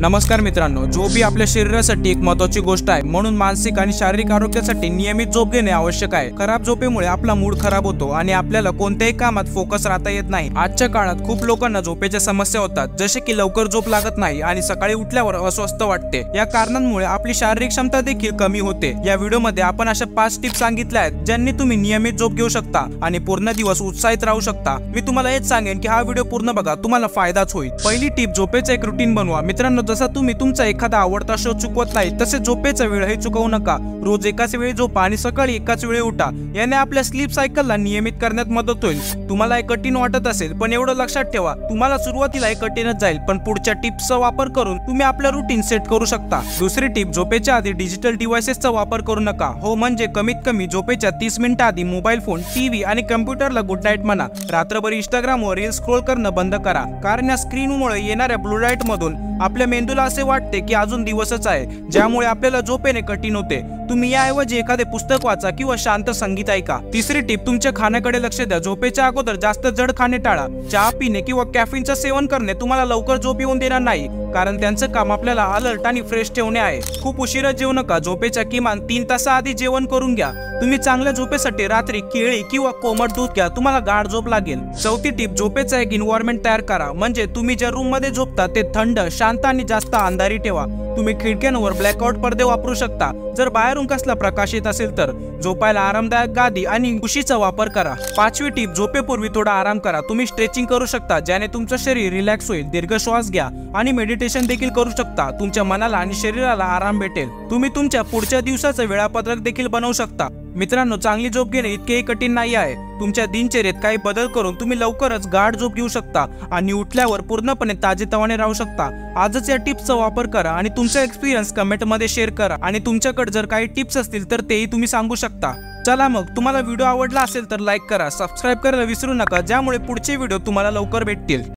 नमस्कार मित्रांनो, झोप ही आपल्या शरीरासाठी एक महत्त्वाची गोष्ट आहे। म्हणून मानसिक आणि शारीरिक आरोग्यासाठी नियमित झोप घेणे आवश्यक आहे। खराब झोपेमुळे आपला मूड खराब होतो आणि आपल्याला कोणत्याही कामात फोकस राहता येत नाही। आजच्या काळात खूप लोकांना झोपेच्या समस्या होतात, जसे की लवकर झोप लागत नाही आणि सकाळी उठल्यावर अस्वस्थ वाटते। या कारणांमुळे आपली शारीरिक क्षमता देखील कमी होते। या व्हिडिओमध्ये आपण अशा 5 टिप्स सांगितल्या आहेत ज्यांनी तुम्ही नियमित झोप घेऊ शकता आणि पूर्ण दिवस उत्साहित राहू शकता। मी तुम्हाला हेच सांगेन की हा व्हिडिओ पूर्ण बघा, तुम्हाला फायदाच होईल। पहिली टिप, झोपेचं एक रुटीन बनवा। मित्रांनो, जसा तुम्ही तुमचा एखादा आवडता शो चुकवत नाही, तसे झोपेचा वेळही चुकवू नका। रोज एकाच वेळी झोपा आणि सकाळी एकाच वेळी उठा। याने आपल्या स्लीप सायकलला नियमित करण्यात मदत होईल। तुम्हाला हे कठीण वाटत असेल, पण एवढं लक्षात ठेवा, तुम्हाला सुरुवातीला हे कठीणच जाईल, पण पुढच्या टिप्सचा वापर करून तुम्ही आपलं रुटीन सेट करू शकता। दुसरी टिप, झोपेच्या आधी डिजिटल डिव्हाइसेसचा वापर करू नका। हो, म्हणजे कमीत कमी झोपेच्या 30 मिनिटं आधी मोबाईल फोन, टीव्ही आणि कम्प्युटरला गुड नाईट म्हणा। रात्रभर इंस्टाग्रामवर रील्स स्क्रोल करणं बंद करा, कारण या स्क्रीनमुळे येणाऱ्या ब्लू लाईट मधून आपल्या मेंदूला असे वाटते की अजून दिवसच आहे, ज्यामुळे आपल्याला झोप येणे कठीण होते। तुम्ही याऐवजी एखादे पुस्तक वाचा किंवा शांत संगीत ऐका। तिसरी टिप, तुमच्या खाण्याकडे लक्ष द्या। झोपेच्या अगोदर जास्त जड खाणे टाळा। चहा पिणे किंवा कॅफीनचं सेवन करणे तुम्हाला लवकर झोप येऊन देणार नाही, कारण त्यांचं काम आपल्याला अलर्ट आणि फ्रेश ठेवणे आहे। खूप उशिरा जेवू नका। झोपेच्या किमान 3 तासाआधी जेवण करून घ्या। तुम्ही चांगल्या झोपेसाठी रात्री केळी किंवा कोमट दूध घ्या, तुम्हाला गाढ झोप लागेल। चौथी टिप, झोपेचा एक एन्व्हायरमेंट तयार करा। म्हणजे तुम्ही ज्या रूम मध्ये झोपता ते थंड, शांत आणि जास्त अंधारी ठेवा। तुम्ही खिडक्यांवर ब्लॅकआउट पडदे वापरू शकता जर बाहेरून कसला प्रकाश येत असेल तर। झोपायला आरामदायक गादी आणि कुशीचा वापर करा। 5वी टिप, झोपेपूर्वी थोडा आराम करा। तुम्ही स्ट्रेचिंग करू शकता, ज्याने तुमचं शरीर रिलॅक्स होईल। दीर्घ श्वास घ्या आणि मेडिटेशन देखील करू शकता। तुमच्या मनाला आणि शरीराला आराम भेटेल। तुम्ही तुमच्या पुढच्या दिवसाचं वेळापत्रक देखील बनवू शकता। मित्रांनो, चांगली झोप घेणे इतकेही कठीण नाही आहे। तुमच्या दिनचर्येत काही बदल करून तुम्ही लवकरच गाढ झोप घेऊ शकता आणि उठल्यावर पूर्णपणे ताजेतवाने राहू शकता। आजच या टिप्सचा वापर करा आणि तुमचा एक्सपिरियन्स कमेंटमध्ये शेअर करा। आणि तुमच्याकडे जर काही टिप्स असतील तर तेही तुम्ही सांगू शकता। चला मग, तुम्हाला व्हिडिओ आवडला असेल तर लाईक करा, सबस्क्राईब करायला विसरू नका, ज्यामुळे पुढचे व्हिडिओ तुम्हाला लवकर भेटतील।